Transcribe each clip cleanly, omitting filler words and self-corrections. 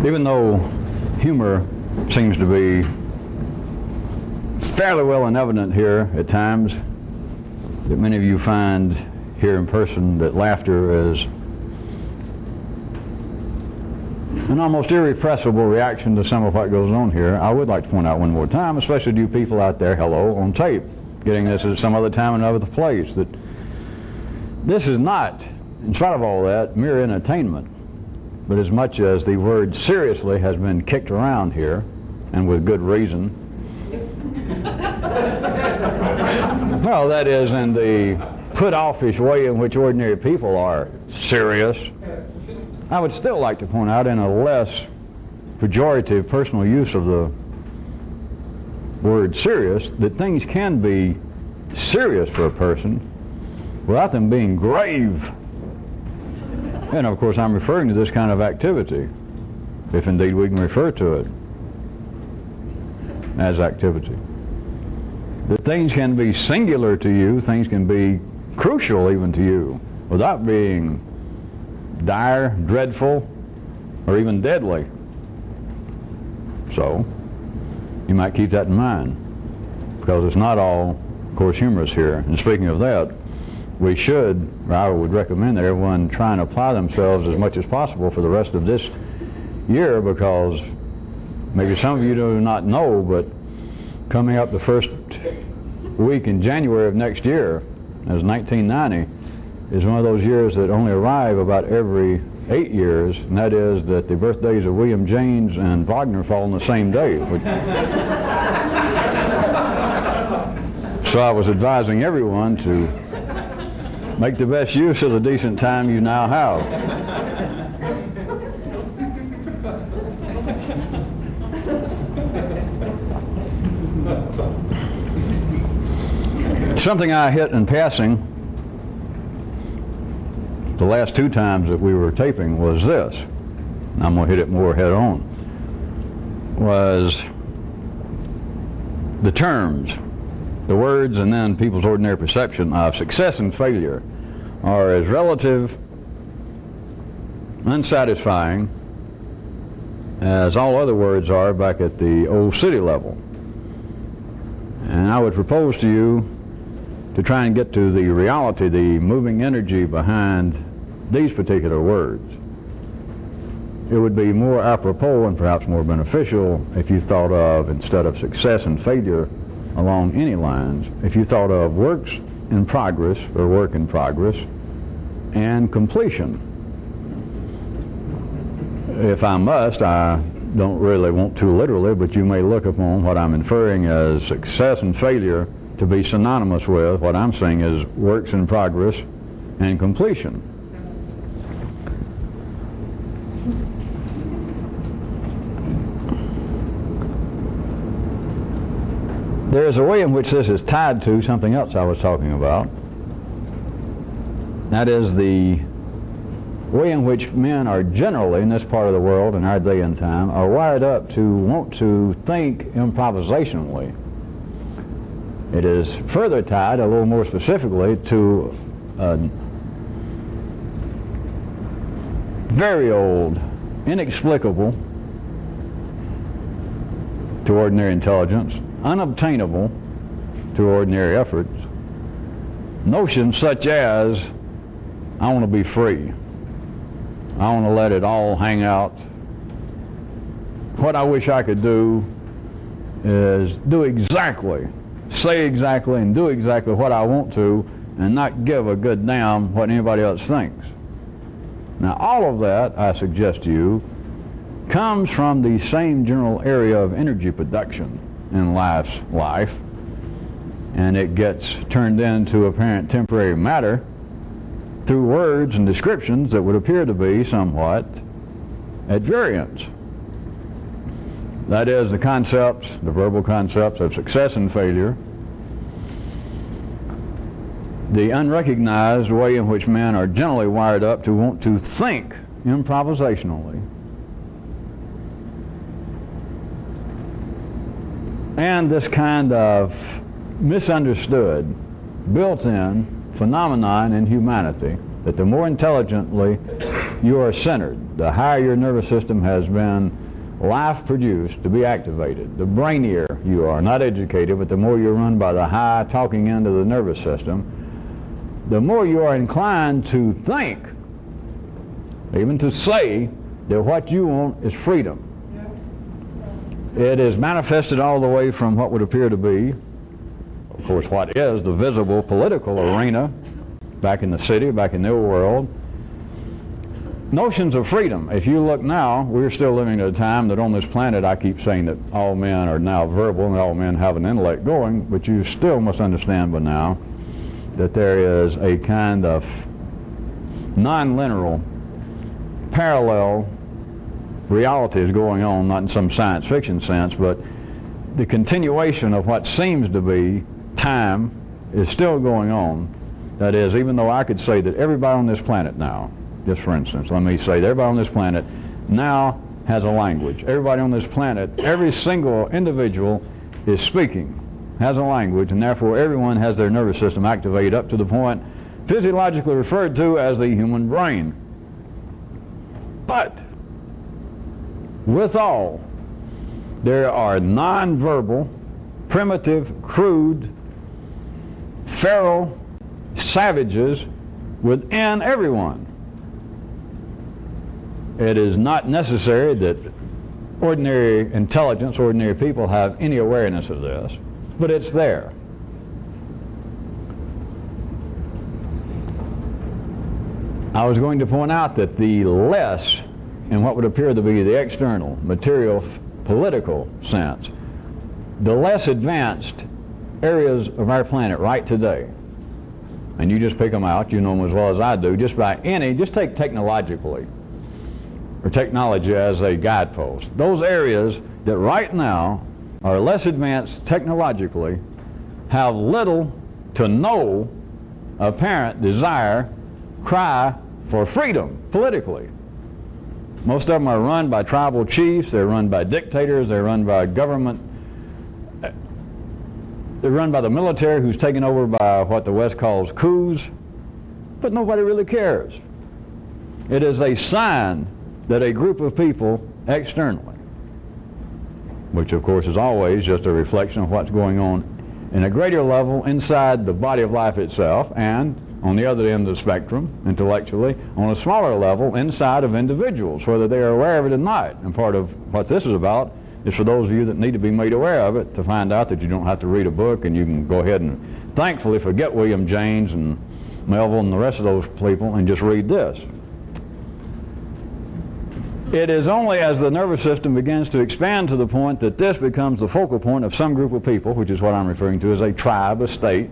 Even though humor seems to be fairly well and evident here at times, that many of you find here in person that laughter is an almost irrepressible reaction to some of what goes on here. I would like to point out one more time, especially to you people out there, hello, on tape, getting this at some other time and other place, that this is not, in spite of all that, mere entertainment, but as much as the word seriously has been kicked around here, and with good reason. Well, that is in the put-offish way in which ordinary people are serious. I would still like to point out, in a less pejorative personal use of the word serious, that things can be serious for a person without them being grave. And of course I'm referring to this kind of activity, if indeed we can refer to it as activity. That things can be singular to you, things can be crucial even to you, without being dire, dreadful, or even deadly. So, you might keep that in mind, because it's not all, of course, humorous here. And speaking of that, we should, or I would recommend that everyone try and apply themselves as much as possible for the rest of this year, because maybe some of you do not know, but coming up the first week in January of next year, as 1990, is one of those years that only arrive about every 8 years, and that is that the birthdays of William James and Wagner fall on the same day. So I was advising everyone to make the best use of the decent time you now have. Something I hit in passing the last 2 times that we were taping was this, and I'm going to hit it more head on, was the terms, the words, and then people's ordinary perception of success and failure are as relative, unsatisfying as all other words are back at the old city level. And I would propose to you to try and get to the reality, the moving energy behind these particular words. It would be more apropos and perhaps more beneficial if you thought of, instead of success and failure along any lines, if you thought of works in progress or work in progress and completion. If I must, I don't really want to literally, but you may look upon what I'm inferring as success and failure to be synonymous with what I'm saying is works in progress and completion. There's a way in which this is tied to something else I was talking about. That is the way in which men are generally, in this part of the world, in our day and time, are wired up to want to think improvisationally. It is further tied, a little more specifically, to a very old, inexplicable to ordinary intelligence, unobtainable to ordinary efforts, notions such as, I want to be free. I want to let it all hang out. What I wish I could do is do exactly, say exactly, and do exactly what I want to, and not give a good damn what anybody else thinks. Now, all of that, I suggest to you, comes from the same general area of energy production in life, and it gets turned into apparent temporary matter through words and descriptions that would appear to be somewhat at variance. That is, the concepts, the verbal concepts of success and failure, the unrecognized way in which men are generally wired up to want to think improvisationally, and this kind of misunderstood, built-in phenomenon in humanity, that the more intelligently you are centered, the higher your nervous system has been life produced to be activated, the brainier you are, not educated, but the more you're run by the high talking end of the nervous system, the more you are inclined to think, even to say, that what you want is freedom. It is manifested all the way from what would appear to be, of course, what is the visible political arena back in the city, back in the old world. Notions of freedom. If you look now, we're still living at a time that on this planet, I keep saying that all men are now verbal and all men have an intellect going, but you still must understand by now that there is a kind of non-linear, parallel reality is going on, not in some science fiction sense, but the continuation of what seems to be time is still going on. That is, even though I could say that everybody on this planet now, just for instance, let me say that everybody on this planet now has a language. Everybody on this planet, every single individual is speaking, has a language, and therefore everyone has their nervous system activated up to the point physiologically referred to as the human brain. But withal, there are non-verbal, primitive, crude, feral savages within everyone. It is not necessary that ordinary intelligence, ordinary people have any awareness of this, but it's there. I was going to point out that the less, in what would appear to be the external, material, political sense, the less advanced areas of our planet right today, and you just pick them out, you know them as well as I do, just take technologically, or technology as a guidepost. Those areas that right now are less advanced technologically have little to no apparent desire, cry for freedom politically. Most of them are run by tribal chiefs, they're run by dictators, they're run by government, they're run by the military who's taken over by what the West calls coups, but nobody really cares. It is a sign that a group of people externally, which of course is always just a reflection of what's going on in a greater level inside the body of life itself, and on the other end of the spectrum, intellectually, on a smaller level inside of individuals, whether they are aware of it or not. And part of what this is about is for those of you that need to be made aware of it, to find out that you don't have to read a book and you can go ahead and thankfully forget William James and Melville and the rest of those people and just read this. It is only as the nervous system begins to expand to the point that this becomes the focal point of some group of people, which is what I'm referring to as a tribe, a state,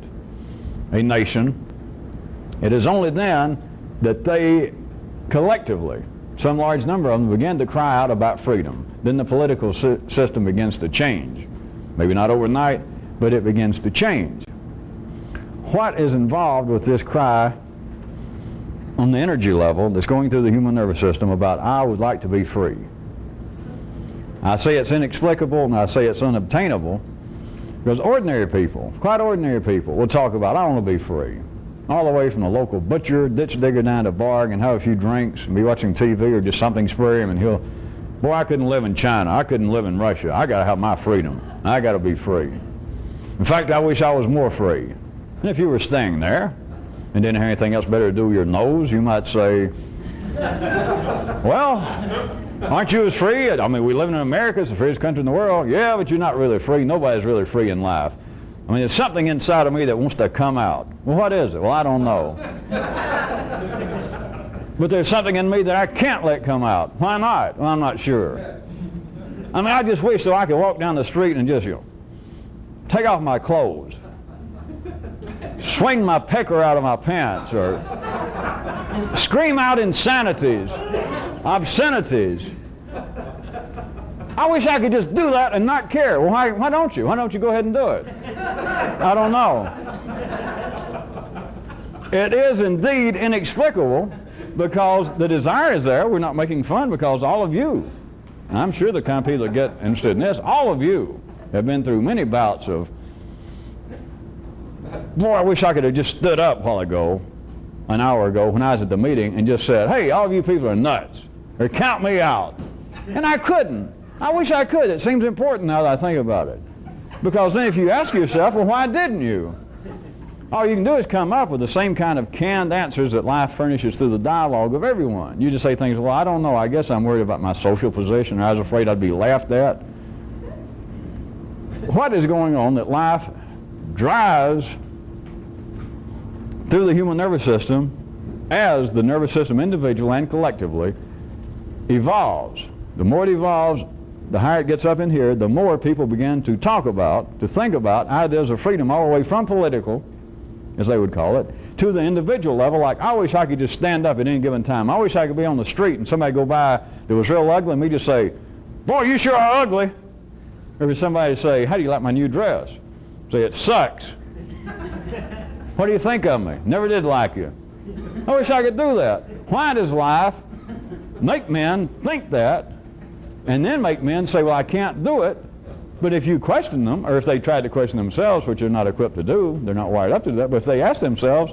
a nation. It is only then that they collectively, some large number of them, begin to cry out about freedom. Then the political system begins to change. Maybe not overnight, but it begins to change. What is involved with this cry on the energy level that's going through the human nervous system about, I would like to be free? I say it's inexplicable and I say it's unobtainable because ordinary people, quite ordinary people, will talk about, I want to be free. All the way from the local butcher, ditch digger down to bar and have a few drinks and be watching TV or just something spur him, and he'll, boy, I couldn't live in China, I couldn't live in Russia, I got to have my freedom, I got to be free. In fact, I wish I was more free. And if you were staying there and didn't have anything else better to do with your nose, you might say, well, aren't you as free? I mean, we live in America, it's the freest country in the world. Yeah, but you're not really free. Nobody's really free in life. I mean, there's something inside of me that wants to come out. Well, what is it? Well, I don't know. But there's something in me that I can't let come out. Why not? Well, I'm not sure. I mean, I just wish so I could walk down the street and just, take off my clothes, swing my pecker out of my pants, or scream out insanities, obscenities. I wish I could just do that and not care. Well, why don't you? Why don't you go ahead and do it? I don't know. It is indeed inexplicable because the desire is there. We're not making fun because all of you, and I'm sure the kind of people that get interested in this, all of you have been through many bouts of, boy, I wish I could have just stood up a while ago an hour ago when I was at the meeting and just said, hey, all of you people are nuts, or count me out. And I couldn't. I wish I could. It seems important now that I think about it. Because then if you ask yourself, well, why didn't you? All you can do is come up with the same kind of canned answers that life furnishes through the dialogue of everyone. You just say things, well, I don't know, I guess I'm worried about my social position, or I was afraid I'd be laughed at. What is going on that life drives through the human nervous system as the nervous system individually and collectively evolves? The more it evolves, the higher it gets up in here, the more people begin to talk about, to think about ideas of freedom all the way from political, as they would call it, to the individual level. Like, I wish I could just stand up at any given time. I wish I could be on the street and somebody go by that was real ugly and me just say, boy, you sure are ugly. Or if somebody say, how do you like my new dress? Say, it sucks. What do you think of me? Never did like you. I wish I could do that. Why does life make men think that and then make men say, well, I can't do it? But if you question them, or if they tried to question themselves, which they're not equipped to do, they're not wired up to do that, but if they ask themselves,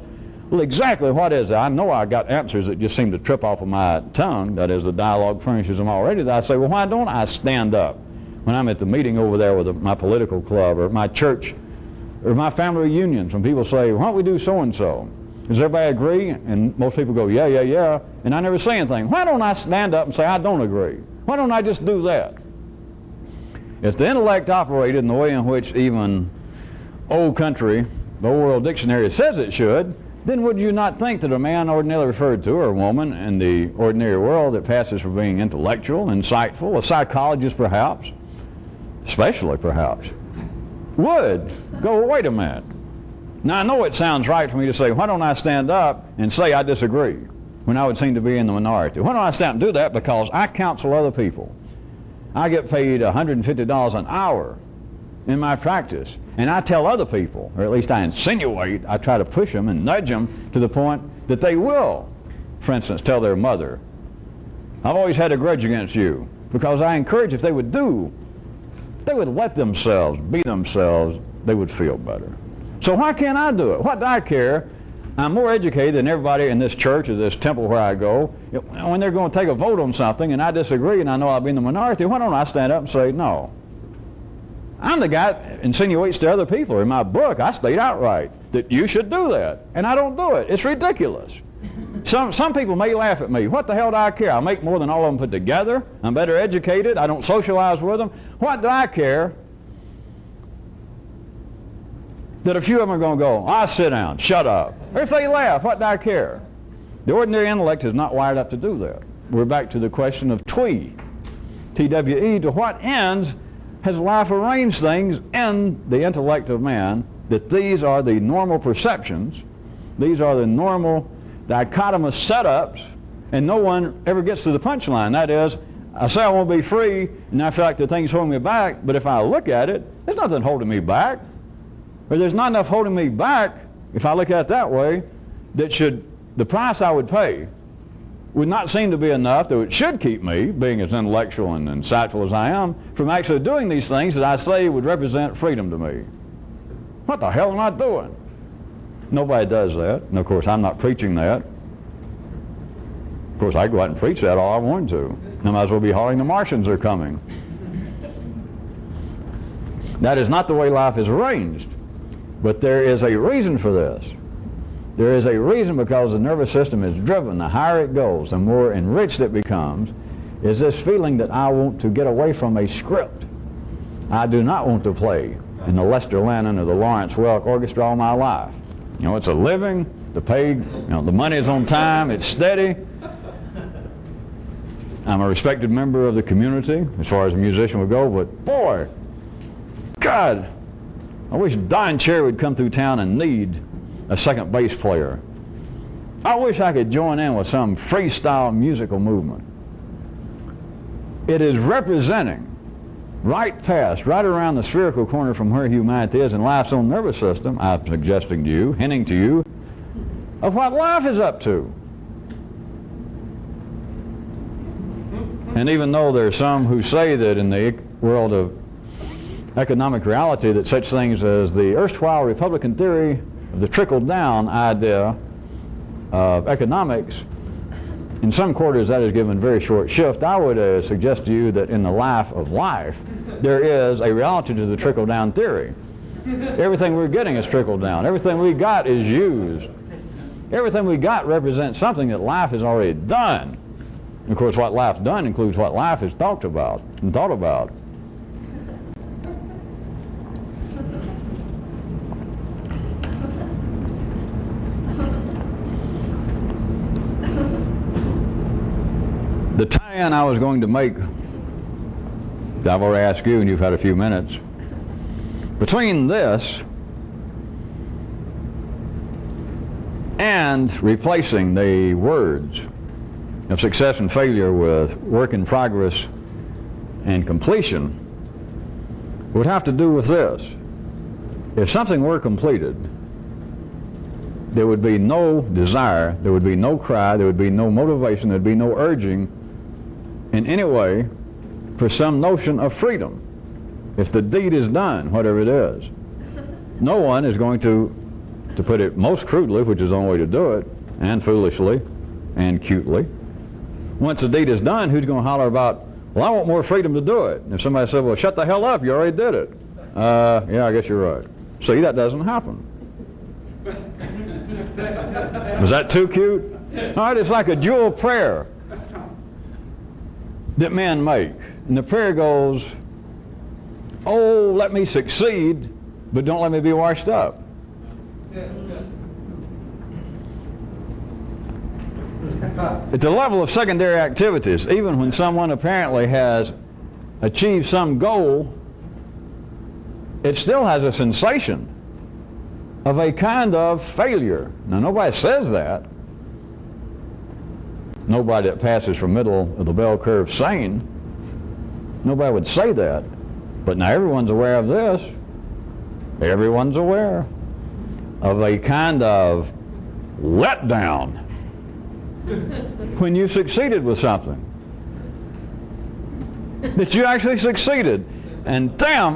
well, exactly what is it? I know I got answers that just seem to trip off of my tongue, that is, the dialogue furnishes them already, that I say, well, why don't I stand up when I'm at the meeting over there with my political club, or my church, or my family reunions, when people say, why don't we do so-and-so? Does everybody agree? And most people go, yeah, yeah, yeah, and I never say anything. Why don't I stand up and say, I don't agree? Why don't I just do that? If the intellect operated in the way in which even old country, the old world dictionary says it should, then would you not think that a man ordinarily referred to, or a woman in the ordinary world that passes for being intellectual, insightful, a psychologist perhaps, especially perhaps, would go, wait a minute. Now I know it sounds right for me to say, why don't I stand up and say I disagree when I would seem to be in the minority? Why don't I stand up and do that? Because I counsel other people. I get paid $150 an hour in my practice, and I tell other people, or at least I insinuate, I try to push them and nudge them to the point that they will, for instance, tell their mother, I've always had a grudge against you, because I encourage if they would let themselves be themselves, they would feel better. So why can't I do it? What do I care? I'm more educated than everybody in this church or this temple where I go. When they're going to take a vote on something and I disagree and I know I'll be in the minority, why don't I stand up and say, no. I'm the guy that insinuates to other people. In my book, I state outright that you should do that. And I don't do it. It's ridiculous. Some people may laugh at me. What the hell do I care? I make more than all of them put together. I'm better educated. I don't socialize with them. What do I care that a few of them are going to go, I'll sit down, shut up. Or if they laugh, what do I care? The ordinary intellect is not wired up to do that. We're back to the question of TWE, T-W-E, to what ends has life arranged things in the intellect of man that these are the normal perceptions, these are the normal dichotomous setups, and no one ever gets to the punchline. That is, I say I want to be free, and I feel like the thing's holding me back, but if I look at it, there's nothing holding me back. Or there's not enough holding me back, if I look at it that way, that the price I would pay would not seem to be enough that it should keep me, being as intellectual and insightful as I am, from actually doing these things that I say would represent freedom to me. What the hell am I doing? Nobody does that. And of course, I'm not preaching that. Of course, I go out and preach that all I want to. I might as well be hollering the Martians are coming. That is not the way life is arranged. But there is a reason for this. There is a reason, because the nervous system is driven. The higher it goes, the more enriched it becomes, is this feeling that I want to get away from a script. I do not want to play in the Lester Lennon or the Lawrence Welk Orchestra all my life. You know, it's a living, the paid, the money is on time, it's steady. I'm a respected member of the community, as far as a musician would go, but boy, God, I wish Don Cherry would come through town and need a second bass player. I wish I could join in with some freestyle musical movement. It is representing right around the spherical corner from where humanity is in life's own nervous system, I'm suggesting to you, hinting to you, of what life is up to. And even though there are some who say that in the world of economic reality that such things as the erstwhile Republican theory of the trickle-down idea of economics, in some quarters that is given very short shift. I would suggest to you that in the life of life, there is a reality to the trickle-down theory. Everything we're getting is trickled down. Everything we got is used. Everything we got represents something that life has already done. And of course, what life's done includes what life has talked about and thought about. The tie-in I was going to make, I've already asked you and you've had a few minutes, between this and replacing the words of success and failure with work in progress and completion would have to do with this. If something were completed, there would be no desire, there would be no cry, there would be no motivation, there would be no urging in any way for some notion of freedom. If the deed is done, whatever it is, no one is going to put it most crudely, which is the only way to do it, and foolishly, and cutely, once the deed is done, who's going to holler about, well, I want more freedom to do it? And if somebody said, well, shut the hell up, you already did it. Yeah, I guess you're right. See, that doesn't happen. Was that too cute? All right, it's like a dual prayer that men make. And the prayer goes, oh, let me succeed, but don't let me be washed up. At the level of secondary activities, even when someone apparently has achieved some goal, it still has a sensation of a kind of failure. Now, nobody says that. Nobody that passes from middle of the bell curve sane. Nobody would say that. But now everyone's aware of this. Everyone's aware of a kind of letdown when you succeeded with something. That you actually succeeded. And damn,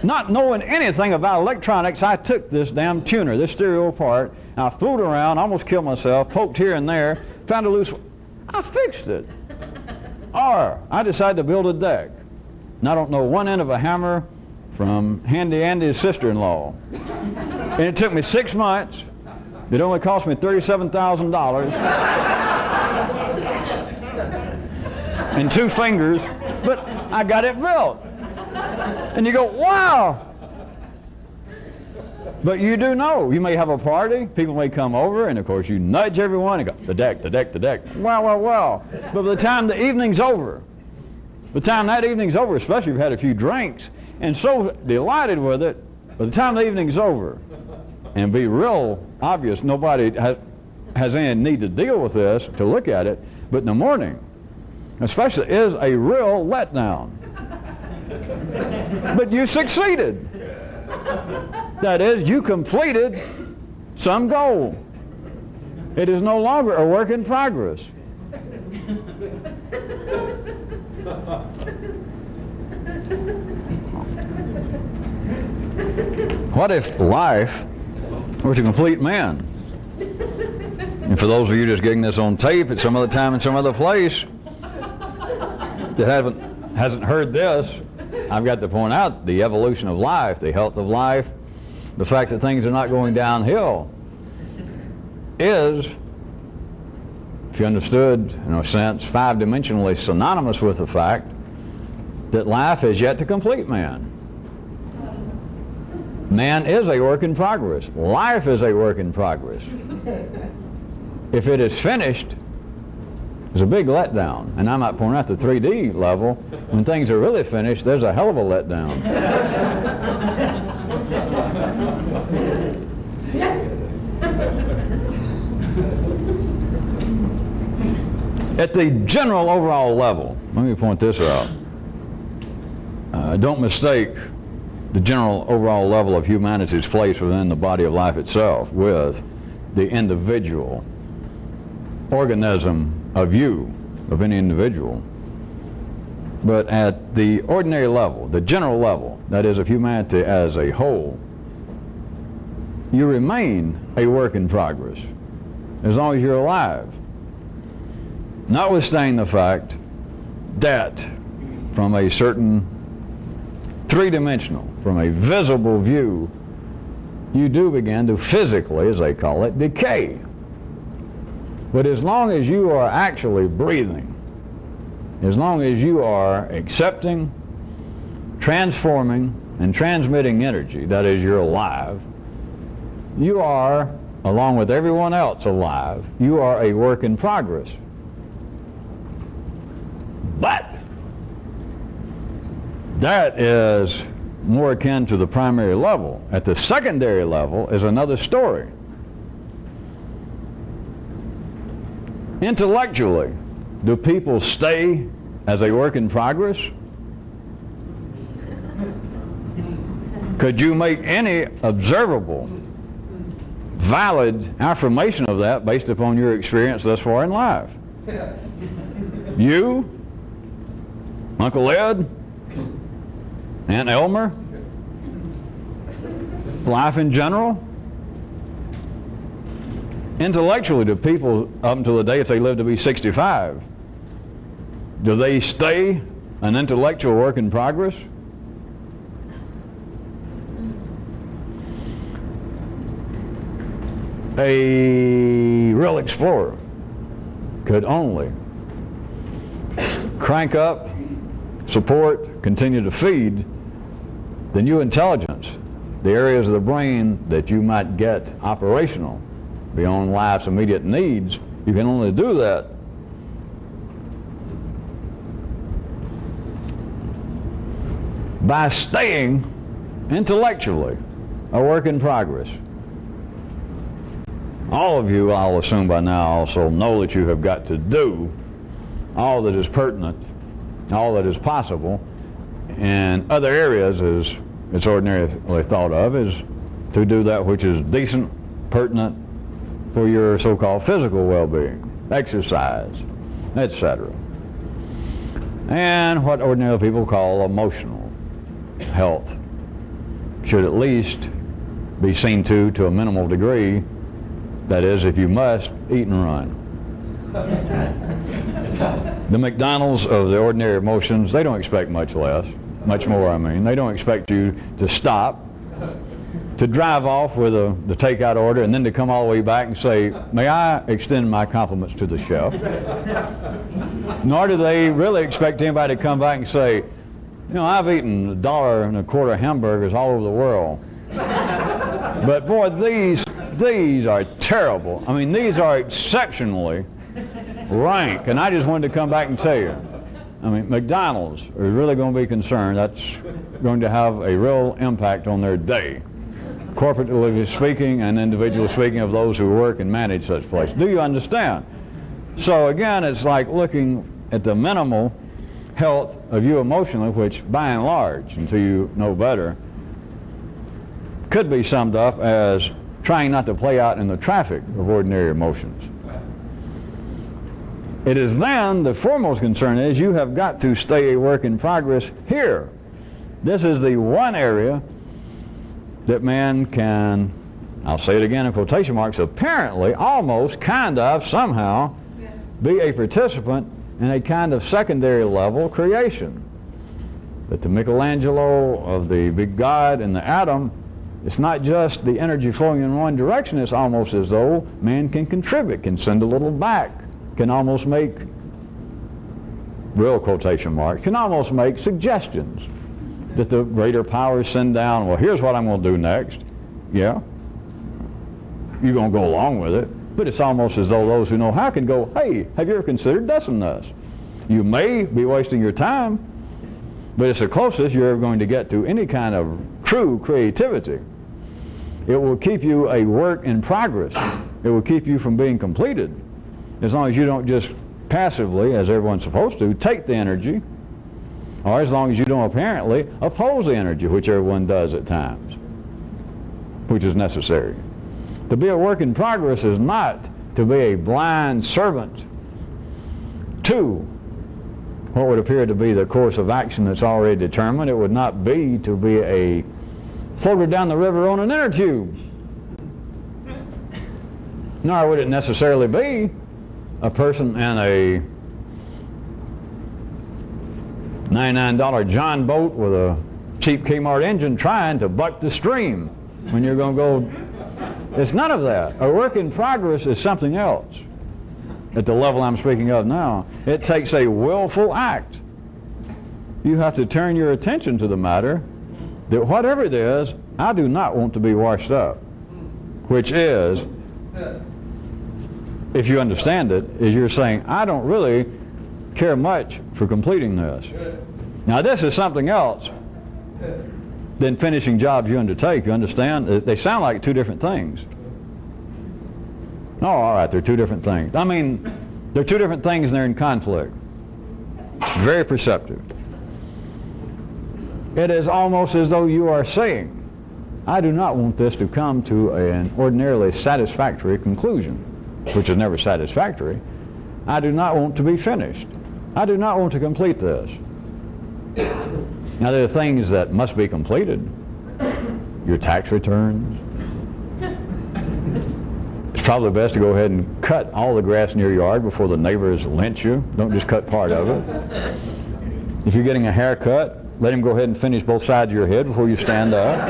not knowing anything about electronics, I took this damn tuner, this stereo apart, and I fooled around, almost killed myself, poked here and there, found a loose... I fixed it. Or I decided to build a deck. And I don't know one end of a hammer from Handy Andy's sister-in-law. And it took me 6 months. It only cost me $37,000 and 2 fingers, but I got it built. And you go, wow! But you do know, you may have a party, people may come over, and of course you nudge everyone and go, the deck, the deck, the deck. Wow, wow, wow. But by the time the evening's over, by the time that evening's over, especially if you've had a few drinks, and so delighted with it, by the time the evening's over, and be real obvious, nobody has any need to deal with this, to look at it, but in the morning, especially, is a real letdown. But you succeeded. That is, you completed some goal. It is no longer a work in progress. What if life were to complete man? And for those of you just getting this on tape at some other time in some other place that hasn't heard this, I've got to point out the evolution of life, the health of life, the fact that things are not going downhill is, if you understood, in a sense, 5-dimensionally synonymous with the fact that life has yet to complete man. Man is a work in progress. Life is a work in progress. If it is finished, it's a big letdown. And I might point out the 3D level, when things are really finished, there's a hell of a letdown. At the general overall level, let me point this out. Don't mistake the general overall level of humanity's place within the body of life itself with the individual organism of you, of any individual. But at the ordinary level, the general level, that is of humanity as a whole, you remain a work in progress. as long as you're alive. Notwithstanding the fact that from a certain three-dimensional, from a visible view, you do begin to physically, as they call it, decay. But as long as you are actually breathing, as long as you are accepting, transforming, and transmitting energy, that is, you're alive, you are, along with everyone else alive, you are a work in progress. But that is more akin to the primary level. At the secondary level is another story. Intellectually, do people stay as a work in progress? Could you make any observable, valid affirmation of that based upon your experience thus far in life? You, Uncle Ed, Aunt Elmer, life in general? Intellectually, do people, up until the day if they live to be 65, do they stay an intellectual work in progress? A real explorer could only crank up, support, continue to feed the new intelligence, the areas of the brain that you might get operational beyond life's immediate needs. You can only do that by staying intellectually a work in progress. All of you, I'll assume by now, also know that you have got to do all that is pertinent, all that is possible in other areas, as it's ordinarily thought of, is to do that which is decent, pertinent for your so-called physical well-being, exercise, etc. And what ordinarily people call emotional health should at least be seen to a minimal degree. That is, if you must, eat and run. The McDonald's of the ordinary emotions, they don't expect much less, much more I mean. They don't expect you to stop, to drive off with the takeout order, and then to come all the way back and say, may I extend my compliments to the chef? Nor do they really expect anybody to come back and say, you know, I've eaten $1.25 hamburgers all over the world. But boy, these are terrible. I mean, these are exceptionally rank. And I just wanted to come back and tell you, I mean, McDonald's are really going to be concerned. That's going to have a real impact on their day, corporately speaking and individually speaking, of those who work and manage such places. Do you understand? So again, it's like looking at the minimal health of you emotionally, which by and large, until you know better, could be summed up as trying not to play out in the traffic of ordinary emotions. It is then the foremost concern is you have got to stay a work in progress here. This is the one area that man can, I'll say it again in quotation marks, apparently, almost, kind of, somehow, be a participant in a kind of secondary level creation. That the Michelangelo of the big God and the atom, it's not just the energy flowing in one direction. It's almost as though man can contribute, can send a little back, can almost make, real quotation marks, can almost make suggestions that the greater powers send down. Well, here's what I'm going to do next. Yeah, you're going to go along with it. But it's almost as though those who know how can go, hey, have you ever considered this and this? You may be wasting your time, but it's the closest you're ever going to get to any kind of true creativity. It will keep you a work in progress. It will keep you from being completed, as long as you don't just passively, as everyone's supposed to, take the energy, or as long as you don't apparently oppose the energy, which everyone does at times, which is necessary. To be a work in progress is not to be a blind servant to what would appear to be the course of action that's already determined. It would not be to be a floater down the river on an inner tube. Nor would it necessarily be a person in a $99 John boat with a cheap Kmart engine trying to buck the stream when you're going to go. It's none of that. A work in progress is something else. At the level I'm speaking of now, it takes a willful act. You have to turn your attention to the matter that whatever it is, I do not want to be washed up. Which is, if you understand it, is you're saying, I don't really care much for completing this. Now this is something else than finishing jobs you undertake. You understand? They sound like two different things. Oh, all right, they're two different things. I mean, they're two different things and they're in conflict. Very perceptive. It is almost as though you are saying, I do not want this to come to an ordinarily satisfactory conclusion, which is never satisfactory. I do not want to be finished. I do not want to complete this. Now there are things that must be completed. Your tax returns. It's probably best to go ahead and cut all the grass in your yard before the neighbors lynch you. Don't just cut part of it. If you're getting a haircut, let him go ahead and finish both sides of your head before you stand up.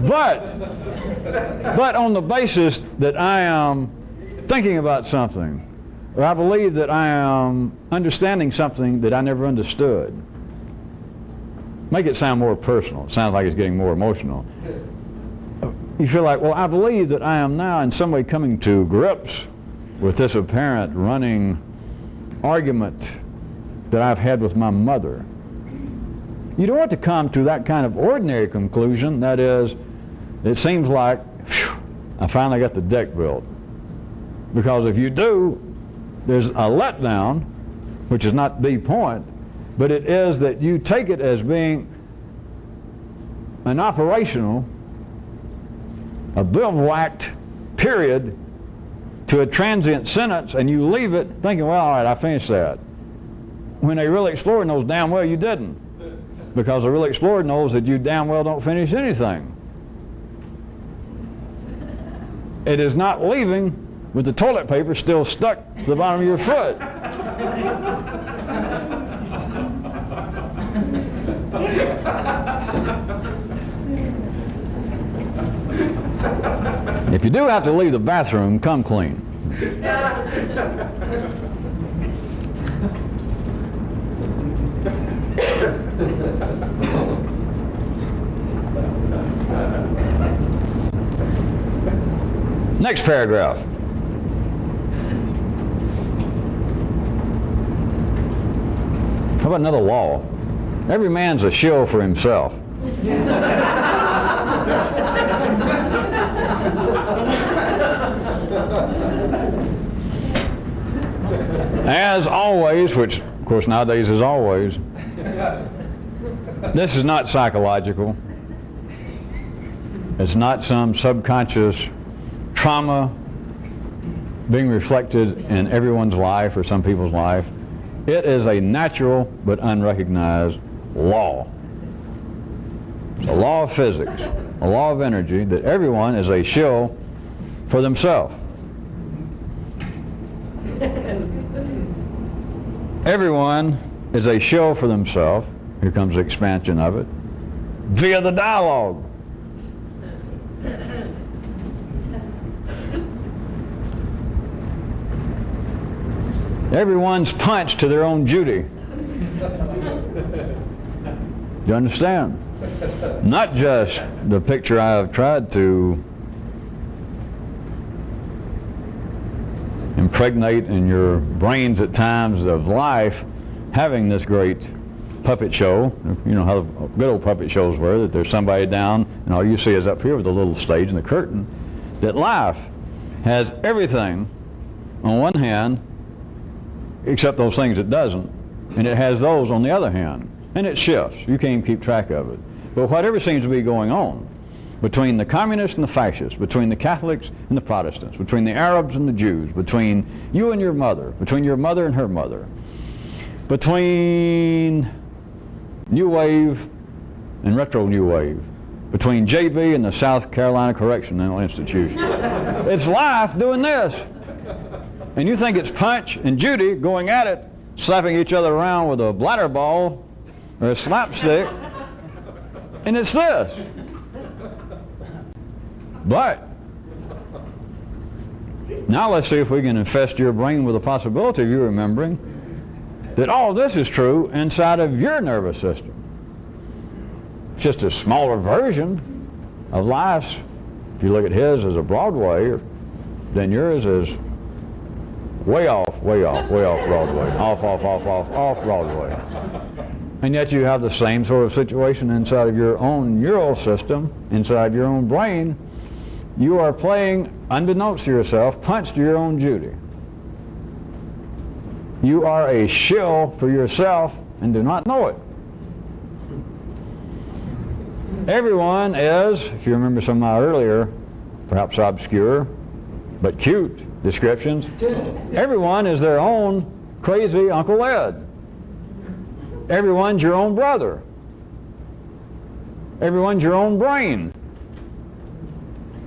But on the basis that I am thinking about something, or I believe that I am understanding something that I never understood. Make it sound more personal. It sounds like it's getting more emotional. You feel like, well, I believe that I am now in some way coming to grips with this apparent running argument that I've had with my mother. You don't want to come to that kind of ordinary conclusion. That is, it seems like, phew, I finally got the deck built. Because if you do, there's a letdown, which is not the point, but it is that you take it as being an operational, a bivouacked period to a transient sentence, and you leave it thinking, well, all right, I finished that. When a real explorer knows damn well you didn't. Because a real explorer knows that you damn well don't finish anything. It is not leaving with the toilet paper still stuck to the bottom of your foot. If you do have to leave the bathroom, come clean. Next paragraph. How about another law? Every man's a shill for himself. As always, which of course nowadays is always, this is not psychological. It's not some subconscious trauma being reflected in everyone's life or some people's life. It is a natural but unrecognized law. It's a law of physics, a law of energy, that everyone is a shill for themselves. Everyone is a shill for themselves. Here comes the expansion of it, via the dialogue. Everyone's punched to their own Judy. You understand? Not just the picture I have tried to impregnate in your brains at times of life, having this great puppet show. You know how the good old puppet shows were, that there's somebody down and all you see is up here with a little stage and the curtain. That life has everything on one hand except those things it doesn't, and it has those on the other hand, and it shifts. You can't even keep track of it. But whatever seems to be going on between the communists and the fascists, between the Catholics and the Protestants, between the Arabs and the Jews, between you and your mother, between your mother and her mother, between New Wave and Retro New Wave, between JB and the South Carolina Correctional Institution. It's life doing this. And you think it's Punch and Judy going at it, slapping each other around with a bladder ball or a slapstick, and it's this. But now let's see if we can infest your brain with the possibility of you remembering that all this is true inside of your nervous system. It's just a smaller version of life's. If you look at his as a Broadway, then yours is way off Broadway. Off Broadway. And yet you have the same sort of situation inside of your own neural system, inside your own brain. You are playing, unbeknownst to yourself, Punch to your own Judy. You are a shill for yourself and do not know it. Everyone is, if you remember some of my earlier, perhaps obscure, but cute descriptions, everyone is their own crazy Uncle Ed. Everyone's your own brother. Everyone's your own brain.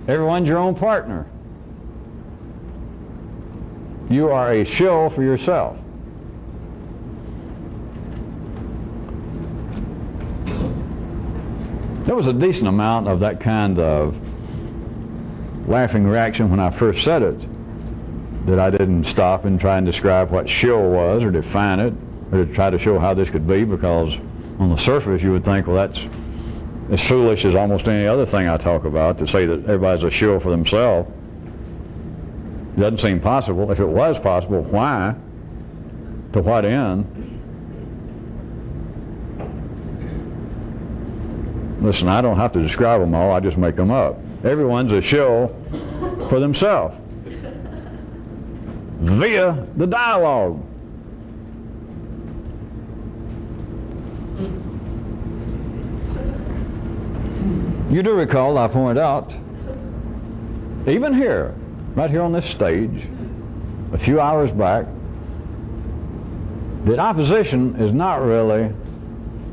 Everyone's your own partner. You are a shill for yourself. There was a decent amount of that kind of laughing reaction when I first said it, that I didn't stop and try and describe what shill was or define it or to try to show how this could be, because on the surface you would think, well, that's as foolish as almost any other thing I talk about, to say that everybody's a shill for themselves. It doesn't seem possible. If it was possible, why? To what end? Listen, I don't have to describe them all, I just make them up. Everyone's a shill for themselves via the dialogue. You do recall, I pointed out, even here, right here on this stage, a few hours back, that opposition is not really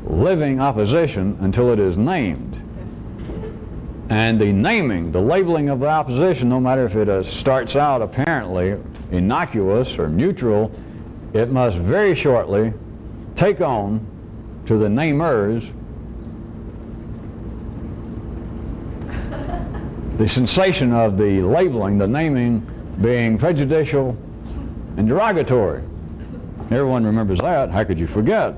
living opposition until it is named. And the naming, the labeling of the opposition, no matter if it starts out apparently innocuous or neutral, it must very shortly take on to the namers the sensation of the labeling, the naming being prejudicial and derogatory. Everyone remembers that. How could you forget?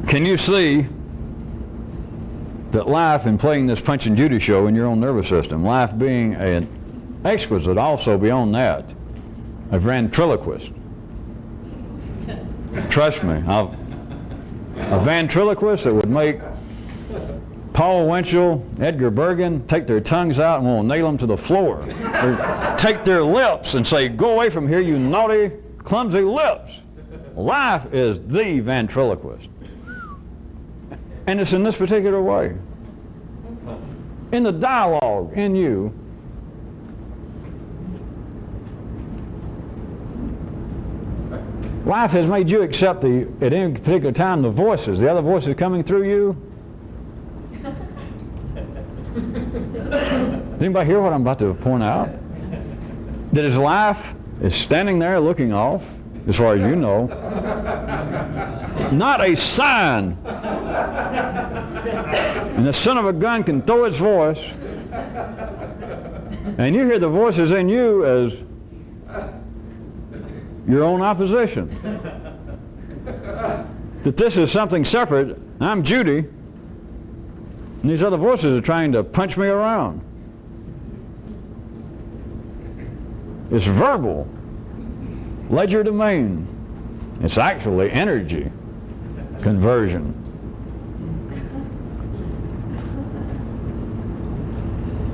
Can you see that life in playing this Punch and Judy show in your own nervous system, life being an exquisite, also beyond that, a ventriloquist? Trust me, a ventriloquist that would make Paul Winchell, Edgar Bergen take their tongues out and we'll nail them to the floor. Or take their lips and say, go away from here, you naughty, clumsy lips. Life is the ventriloquist. And it's in this particular way. In the dialogue in you, life has made you accept at any particular time, the voices, the other voices coming through you. Does anybody hear what I'm about to point out? That his life is standing there looking off, as far as you know. Not a sign. And the son of a gun can throw its voice. And you hear the voices in you as your own opposition. That this is something separate. I'm Judy. And these other voices are trying to punch me around. It's verbal. Legerdemain. It's actually energy conversion.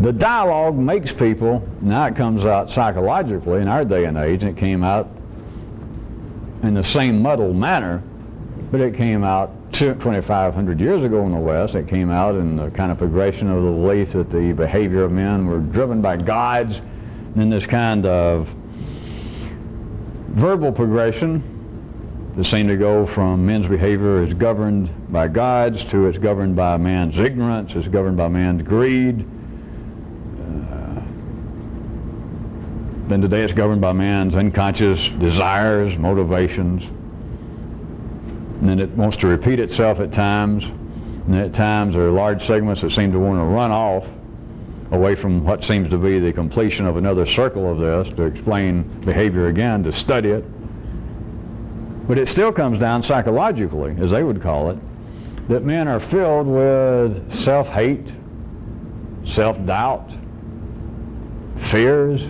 The dialogue makes people, now it comes out psychologically in our day and age, and it came out in the same muddled manner, but it came out 2,500 years ago in the West. It came out in the kind of progression of the belief that the behavior of men were driven by gods, and in this kind of verbal progression that seem to go from men's behavior is governed by God's to it's governed by man's ignorance, it's governed by man's greed. Then today it's governed by man's unconscious desires, motivations. And then it wants to repeat itself at times. And at times there are large segments that seem to want to run off away from what seems to be the completion of another circle of this to explain behavior again, to study it. But it still comes down psychologically, as they would call it, that men are filled with self-hate, self-doubt, fears,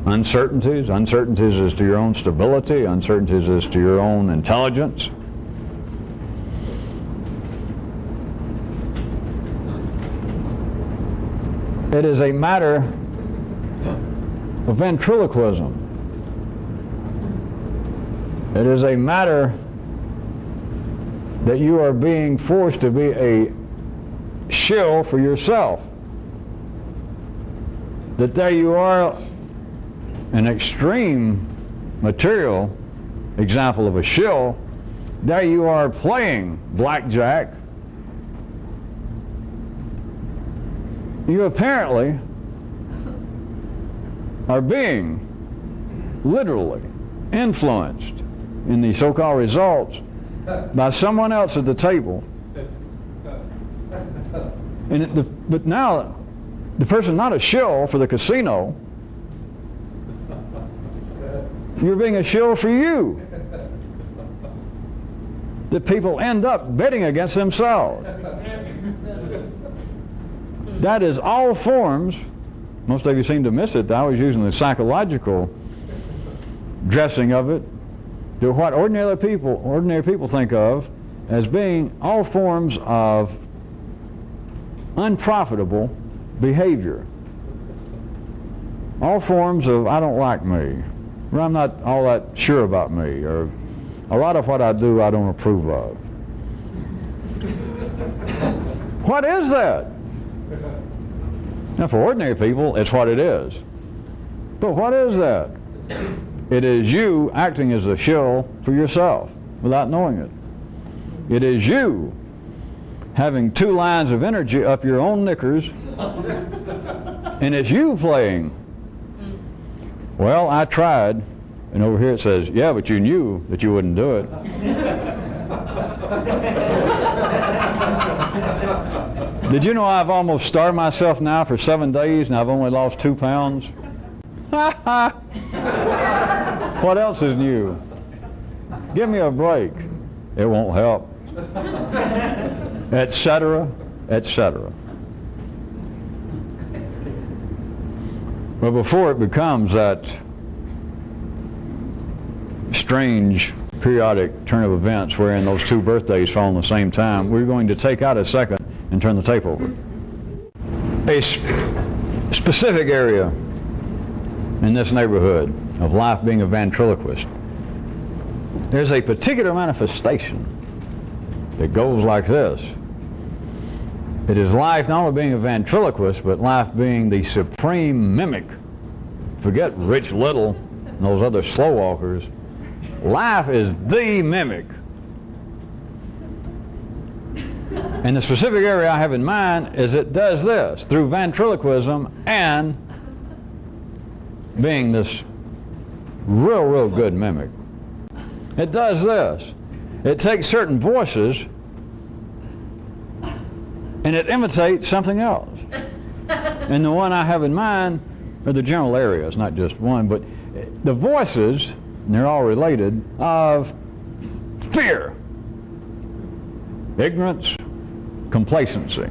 uncertainties as to your own stability, uncertainties as to your own intelligence. It is a matter of ventriloquism. It is a matter that you are being forced to be a shill for yourself. That there you are, an extreme material example of a shill. There you are playing blackjack. You apparently are being literally influenced in the so-called results by someone else at the table. But now the person's not a shill for the casino. You're being a shill for you. That people end up betting against themselves. That is all forms, most of you seem to miss it, I was using the psychological dressing of it, to what ordinary people think of as being all forms of unprofitable behavior. All forms of I don't like me, or I'm not all that sure about me, or a lot of what I do I don't approve of. What is that? Now for ordinary people, it's what it is. But what is that? It is you acting as a shill for yourself without knowing it. It is you having two lines of energy up your own knickers, and it's you playing. Well, I tried, and over here it says, yeah, but you knew that you wouldn't do it. Did you know I've almost starved myself now for 7 days and I've only lost 2 pounds? What else is new? Give me a break. It won't help. Etc., etc. But before it becomes that strange periodic turn of events wherein those 2 birthdays fall on the same time, we're going to take out a second and turn the tape over. A specific area in this neighborhood of life being a ventriloquist, there's a particular manifestation that goes like this. It is life not only being a ventriloquist, but life being the supreme mimic. Forget Rich Little and those other slow walkers. Life is the mimic. And the specific area I have in mind is it does this through ventriloquism and being this real good mimic. It does this. It takes certain voices and it imitates something else. And the one I have in mind are the general areas, not just one, but the voices, and they're all related, of fear, ignorance, complacency.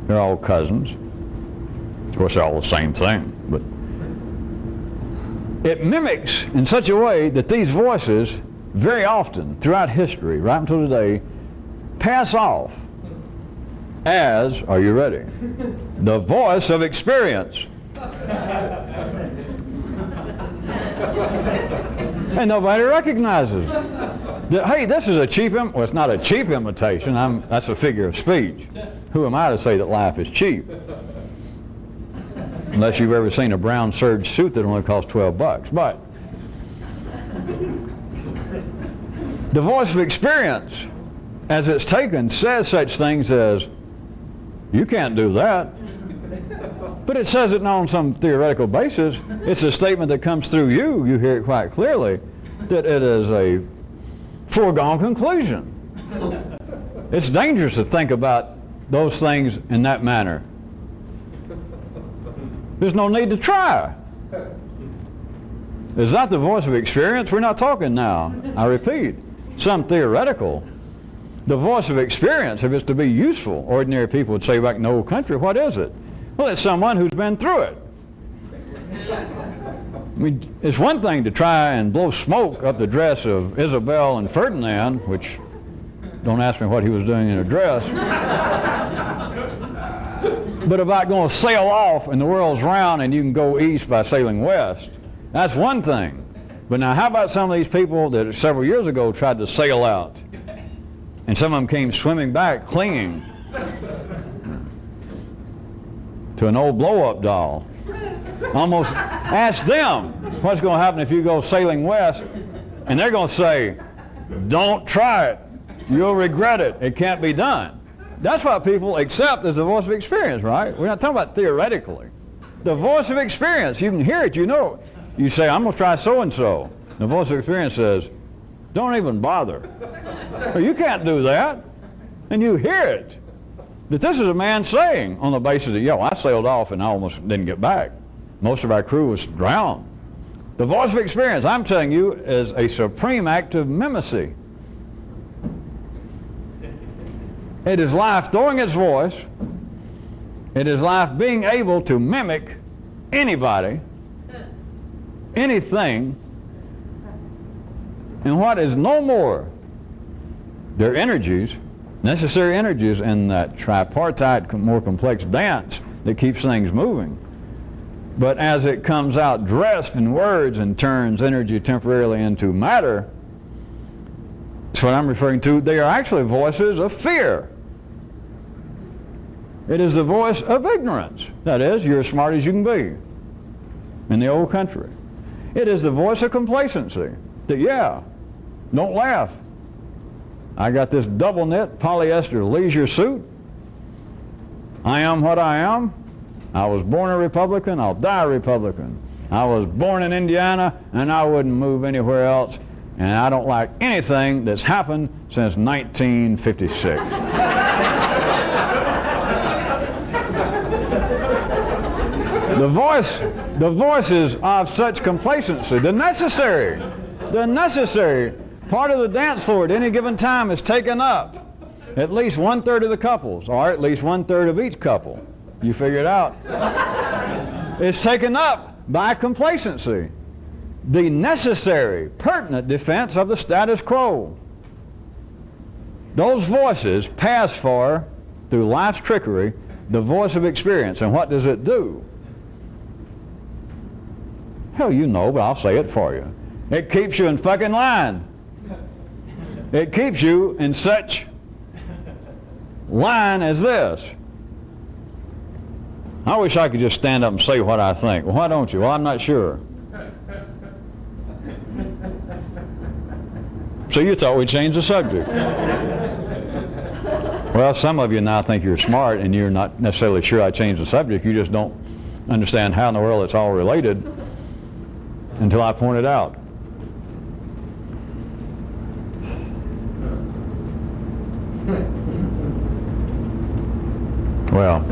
They're all cousins. Of course, they're all the same thing, but it mimics in such a way that these voices very often throughout history, right until today, pass off as, are you ready, the voice of experience. And nobody recognizes that, hey, this is a cheap, well, it's not a cheap imitation, that's a figure of speech. Who am I to say that life is cheap? Unless you've ever seen a brown serge suit that only costs $12. But The voice of experience, as it's taken, says such things as, you can't do that. But it says it not on some theoretical basis. It's a statement that comes through you. You hear it quite clearly that it is a foregone conclusion. It's dangerous to think about those things in that manner. There's no need to try. Is that the voice of experience? We're not talking now, I repeat, some theoretical. The voice of experience, if it's to be useful, ordinary people would say back in the old country, what is it? Well, it's someone who's been through it. I mean, it's one thing to try and blow smoke up the dress of Isabel and Ferdinand, which, don't ask me what he was doing in a dress. But about going to sail off and the world's round and you can go east by sailing west. That's one thing. But now how about some of these people that several years ago tried to sail out? And some of them came swimming back, clinging to an old blow-up doll. Almost ask them what's going to happen if you go sailing west, and they're going to say, don't try it. You'll regret it. It can't be done. That's what people accept as the voice of experience, right? We're not talking about theoretically. The voice of experience, you can hear it, you know. You say, I'm going to try so-and-so. The voice of experience says, don't even bother. Well, you can't do that. And you hear it. That this is a man saying on the basis that, I sailed off and I almost didn't get back. Most of our crew was drowned. The voice of experience, I'm telling you, is a supreme act of mimecy. It is life throwing its voice. It is life being able to mimic anybody, anything, and what is no more, their energies, necessary energies in that tripartite, more complex dance that keeps things moving. But as it comes out dressed in words and turns energy temporarily into matter, that's what I'm referring to. They are actually voices of fear. It is the voice of ignorance. That is, you're as smart as you can be in the old country. It is the voice of complacency. That, don't laugh. I got this double knit polyester leisure suit. I am what I am. I was born a Republican, I'll die a Republican. I was born in Indiana, and I wouldn't move anywhere else. And I don't like anything that's happened since 1956. The voices of such complacency, the necessary part of the dance floor at any given time is taken up. At least 1/3 of the couples, or at least 1/3 of each couple. You figure it out. It's taken up by complacency. The necessary, pertinent defense of the status quo. Those voices pass for, through life's trickery, the voice of experience. And what does it do? Hell, you know, but I'll say it for you. It keeps you in fucking line. It keeps you in such line as this. I wish I could just stand up and say what I think. Well, why don't you? Well, I'm not sure. So you thought we'd change the subject. Well, some of you now think you're smart and you're not necessarily sure I changed the subject. You just don't understand how in the world it's all related until I point it out. Well,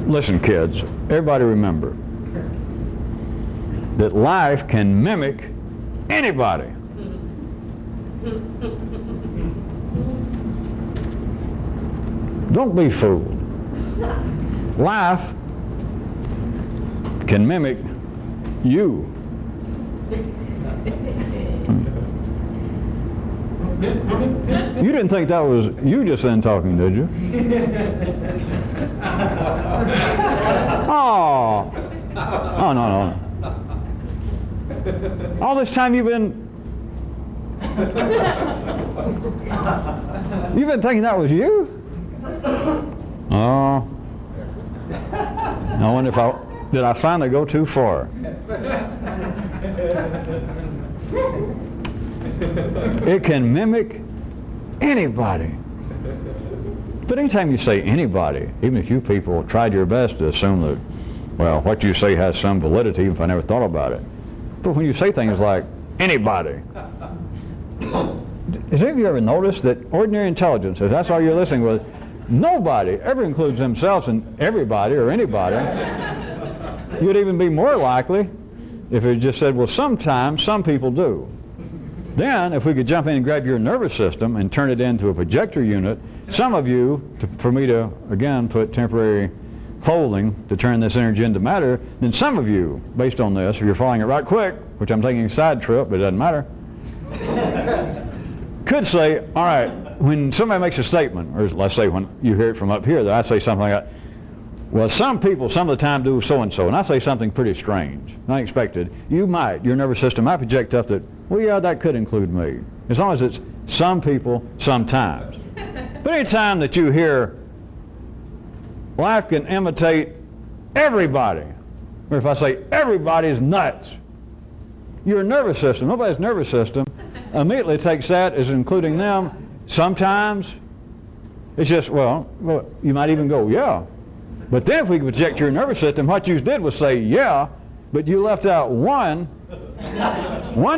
listen, kids, everybody remember that life can mimic anybody. Don't be fooled. Life can mimic you. You didn't think that was you just then talking, did you? Oh. Oh, no. All this time you've been thinking that was you? Oh. I wonder did I finally go too far? It can mimic anybody. But anytime you say anybody, even if you people tried your best to assume that, well, what you say has some validity, even if I never thought about it. But when you say things like anybody, has any of you ever noticed that ordinary intelligence, if that's all you're listening with, nobody ever includes themselves in everybody or anybody? You'd even be more likely if it just said, well, sometimes some people do. Then, if we could jump in and grab your nervous system and turn it into a projector unit, some of you, for me to, again, put temporary clothing to turn this energy into matter, then some of you, based on this, if you're following it right quick, which I'm taking a side trip, but it doesn't matter, could say, all right, when somebody makes a statement, or let's say when you hear it from up here, that I say something like that, well, some people some of the time do so-and-so, and I say something pretty strange, unexpected, you might, your nervous system might project up that, well, yeah, that could include me, as long as it's some people, sometimes. But any time that you hear, life can imitate everybody, or if I say everybody's nuts, your nervous system, nobody's nervous system, immediately takes that as including them. Sometimes it's just, well, you might even go, yeah. But then if we could project your nervous system, what you did was say, yeah, but you left out one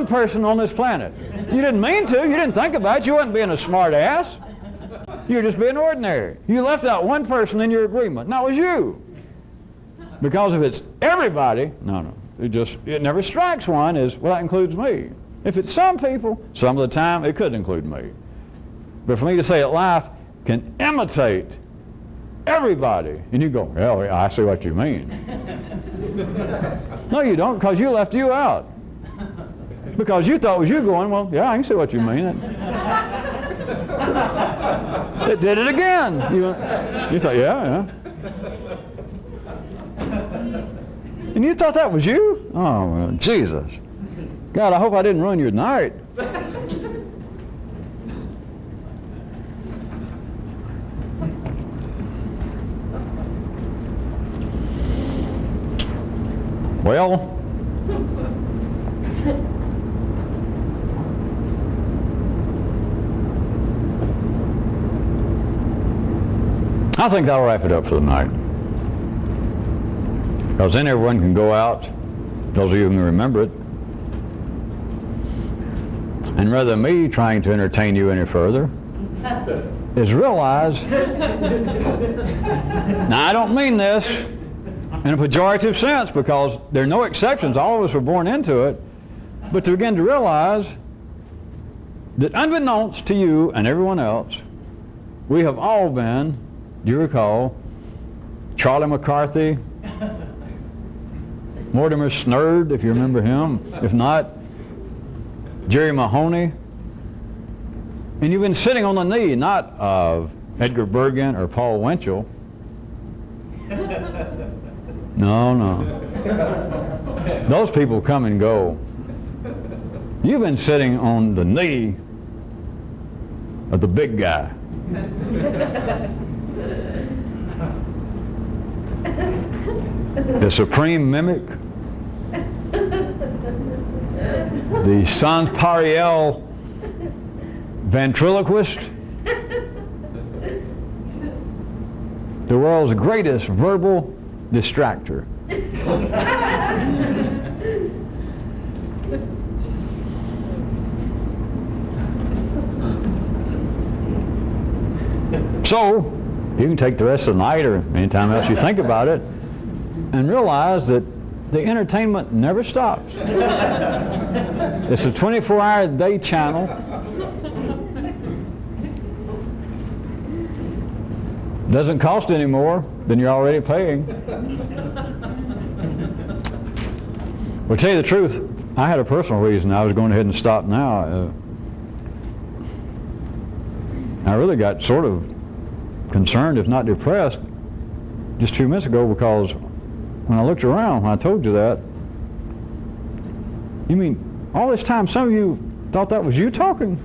person on this planet. You didn't mean to. You didn't think about it. You wasn't being a smart ass. You were just being ordinary. You left out one person in your agreement, and that was you. Because if it's everybody, no. It never strikes one as, well, that includes me. If it's some people, some of the time, it could include me. But for me to say that life can imitate everybody, and you go, well, I see what you mean. No, you don't, because you left you out. Because you thought it was you going, well, yeah, I can see what you mean. It did it again. You thought, yeah. And you thought that was you? Oh, well, Jesus. God, I hope I didn't ruin your night. Well, I think that'll wrap it up for the night. Because then everyone can go out, those of you who can remember it, and rather than me trying to entertain you any further, is realize, now I don't mean this in a pejorative sense, because there are no exceptions, all of us were born into it, but to begin to realize that unbeknownst to you and everyone else, we have all been, do you recall, Charlie McCarthy, Mortimer Snerd, if you remember him, if not, Jerry Mahoney, and you've been sitting on the knee, not of Edgar Bergen or Paul Winchell. No. Those people come and go. You've been sitting on the knee of the big guy. The supreme mimic, the sans pareil ventriloquist, the world's greatest verbal distractor. So, you can take the rest of the night or anytime else you think about it and realize that the entertainment never stops. It's a 24-hour day channel. Doesn't cost any more than you're already paying. Well, to tell you the truth, I had a personal reason I was going ahead and stop now. I really got sort of concerned, if not depressed, just 2 minutes ago, because when I looked around, when I told you that, you mean all this time some of you thought that was you talking?